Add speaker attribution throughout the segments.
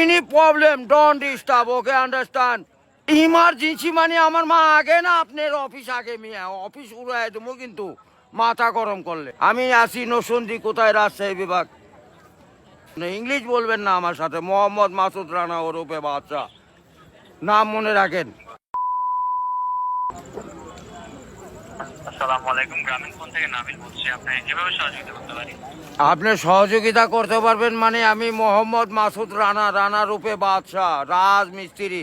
Speaker 1: Any problem don't disturb, okay understand. Emergency মানে আমার মা আগে না আপনার অফিস আগে, মিয়া অফিস উড়াই দেবো কিন্তু মাথা গরম করলে। আমি আসি নসন্দি, কোথায় রাজশাহী বিভাগ। ইংলিশ বলবেন না আমার সাথে, মোহাম্মদ মাসুদ রানা ওরফে বাদশা, নাম মনে রাখেন।
Speaker 2: আসসালামু আলাইকুম, গ্রামীণ ফোন থেকে নাবিল বলছি। আপনাকে কিভাবে সহযোগিতা করতে পারি?
Speaker 1: আপনি সহযোগিতা করতে পারবেন মানে আমি মোহাম্মদ মাসুদ রানা, রানা রূপে বাদশাহ, রাজমিস্ত্রি।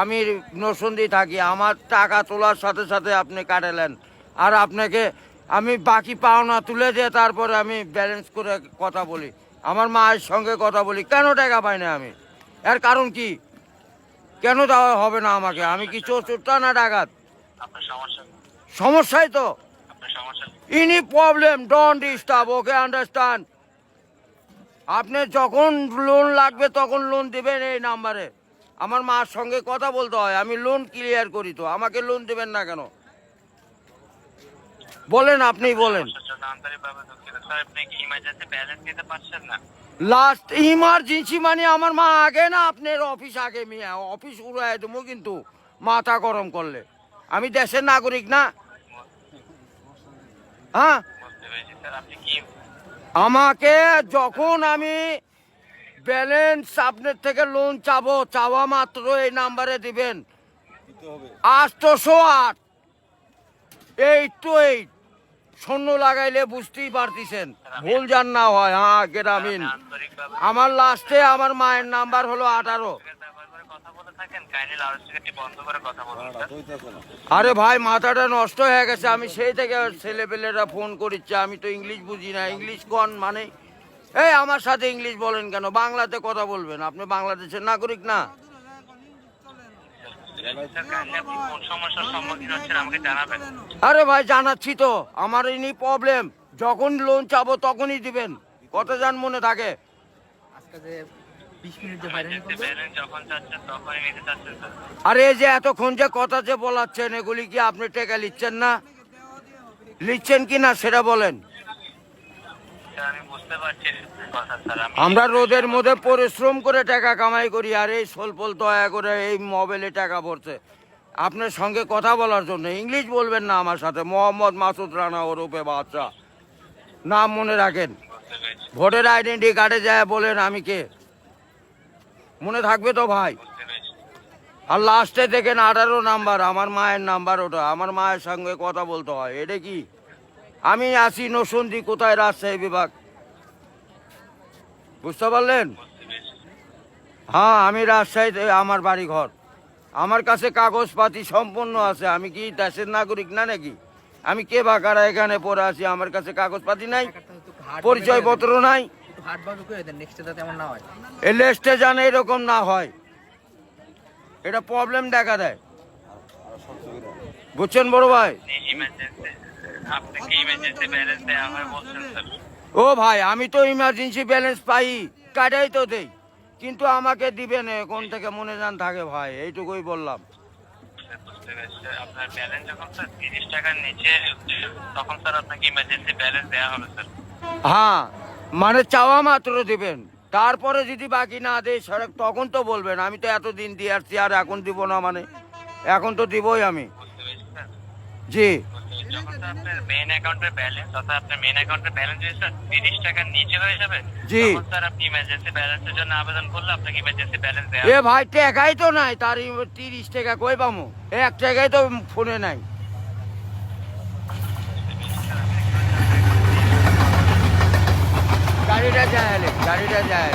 Speaker 1: আমি নরসিংদী থাকি। আমার টাকা তোলার সাথে সাথে আপনি কাটালেন, আর আপনাকে আমি বাকি পাওনা তুলে দিয়ে তারপরে আমি ব্যালেন্স করে কথা বলি, আমার মায়ের সঙ্গে কথা বলি। কেন টাকা পাই না আমি? এর কারণ কি? কেন দেওয়া হবে না আমাকে? আমি কি চোরটা না ডাকাত?
Speaker 2: আপনার সমস্যা,
Speaker 1: সমস্যাই তো।
Speaker 2: আপনার সমস্যা
Speaker 1: any problem don't disturb, okay understand. আপনি যখন লোন লাগবে তখন লোন দিবেন এই নাম্বারে। আমার মার সঙ্গে কথা বলতে হয়, আমি লোন ক্লিয়ার করি। তো আমাকে লোন দেবেন না কেন বলেন, আপনিই বলেন।
Speaker 2: সমস্যার জন্য আন্তরিকভাবে দুঃখিত স্যার। আপনি কি ইমার্জেন্সি ব্যালেন্স দিতে পারছেন না?
Speaker 1: লাস্ট ইমার্জেন্সি মানে আমার মা আগে না আপনার অফিস আগে, মিয়া অফিস উড়াই দেবো কিন্তু মাথা গরম করলে। আমি দেশের নাগরিক না? হ্যাঁ,
Speaker 2: বুঝতে পেরেছি স্যার। আপনি কি
Speaker 1: আমাকে যখন আমি ব্যালেন্স আপনার থেকে লোন চাবো, চাওয়া মাত্র এই নাম্বারে দিবেন 808 828। শূন্য লাগাইলে বুঝতেই পারতেছেন, ভুল যান না হয়। হ্যাঁ, গ্রামীণ।
Speaker 2: আন্তরিকভাবে
Speaker 1: আমার লাস্টে আমার মায়ের নাম্বার হলো 18।
Speaker 2: ব্যবহার করে কথা বলে থাকেন, কাইন্ডলি লাউডস্পিকারটি বন্ধ করে কথা বলুন স্যার।
Speaker 1: আরে ভাই, মাথাটা নষ্ট হয়ে গেছে। আমি সেই থেকে ছেলেপেলেরা ফোন করিচ্ছে, আমি তো ইংলিশ বুঝি না। ইংলিশ কোন মানে? এই আমার সাথে ইংলিশ বলেন কেন? বাংলাতে কথা বলবেন। আপনি বাংলাদেশের নাগরিক না?
Speaker 2: স্যার, কাইন্ডলি আপনি কোন সমস্যার সম্মুখীন হচ্ছেন আমাকে জানাবেন।
Speaker 1: আরে ভাই, জানাচ্ছি তো। আমার ইনি প্রবলেম, যখন লোন চাবো তখনই দিবেন। কত যান মনে থাকে?
Speaker 3: আজকে যে 20 মিনিট যে বাইরে
Speaker 2: ইমার্জেন্সি ব্যালেন্স যখন চাচ্ছেন তখনই নিতে চাচ্ছেন স্যার।
Speaker 1: আরে এই যে এতক্ষণ যে কথা যে বলাচ্ছেন, এগুলি কি আপনি টাকা লিখছেন না? লিখছেন কি না সেটা বলেন।
Speaker 2: স্যার, আমি বুঝতে পারছি কথা স্যার।
Speaker 1: আমরা রোদের মধ্যে পরিশ্রম করে টাকা কামাই করি, আর এই সোলপোল দয়া করে এই মোবাইলে টাকা ভরছে আপনার সঙ্গে কথা বলার জন্য। ইংলিশ বলবেন না আমার সাথে, মোহাম্মদ মাসুদ রানা ওরফে বাদশা, নাম মনে রাখেন।
Speaker 2: বুঝতে পেরেছি,
Speaker 1: ভোটার আইডেন্টি কার্ডে যায় বলেন আমি কে, মনে থাকবে তো ভাই?
Speaker 2: বুঝতে পেরেছি।
Speaker 1: আর লাস্টে দেখেন 18 নাম্বার, আমার মায়ের নাম্বার ওটা। আমার মায়ের সঙ্গে কথা বলতে হয়। এটা কি? আমি আসি নরসিংদী, কোথায় রাজশাহী বিভাগ, বুঝতে পারলেন?
Speaker 2: বুঝতে পেরেছি।
Speaker 1: হ্যাঁ, আমি রাজশাহীতে আমার বাড়ি ঘর। আমার কাছে কাগজপাতি সম্পূর্ণ আছে। আমি কি দেশের নাগরিক না নাকি? আমি কে বা কারা এখানে পড়ে আছি? আমার কাছে কাগজপাতি নাই, পরিচয়পত্র নাই।
Speaker 3: একটু হাট বাজু করে দেন, নেক্সটে যাতে এমন না হয়।
Speaker 1: এই লিস্টে জানে এরকম না হয়, এটা প্রবলেম দেখা দেয়। বুঝছেন বড় ভাই?
Speaker 2: ইমার্জেন্সি, আপনাকে ইমার্জেন্সি ব্যালেন্স দেওয়া হয় বলছেন স্যার।
Speaker 1: ও ভাই, আমি তো ইমার্জেন্সি ব্যালেন্স পাই, কাটাই তো দেই, কিন্তু আমাকে দিবেন কোন থেকে মনে জান থাকে ভাই, এইটুকুই বললাম।
Speaker 2: বুঝতে পেরেছি স্যার। আপনার ব্যালেন্স যখন স্যার 30 টাকার নিচে তখন স্যার আপনাকে ইমার্জেন্সি ব্যালেন্স দেওয়া হবে স্যার।
Speaker 1: হ্যাঁ, মানে চাওয়া মাত্র দিবেন, তারপরে যদি বাকি না দেয় সড়ক তখন তো বলবেন। আমি তো এতদিন দিয়ে আসছি, আর এখন দিব না মানে? এখন তো দিবই আমি।
Speaker 2: বুঝতে পেরেছি স্যার।
Speaker 1: জি,
Speaker 2: যখন স্যার আপনার মেইন অ্যাকাউন্টের ব্যালেন্স, অর্থাৎ আপনার মেইন অ্যাকাউন্টের ব্যালেন্স যদি স্যার 30 টাকার নিচে হয়ে যাবে,
Speaker 1: জি।
Speaker 2: তখন স্যার আপনি ইমার্জেন্সি ব্যালেন্সের জন্য আবেদন করলে আপনাকে ইমার্জেন্সি ব্যালেন্স দেওয়া
Speaker 1: এ
Speaker 2: হবে।
Speaker 1: ভাই, টাকাই তো নাই, তার 30 টাকা কই পামু? 1 টাকাই তো ফোনে নাই। গাড়িটা যায়, গাড়িটা যায়।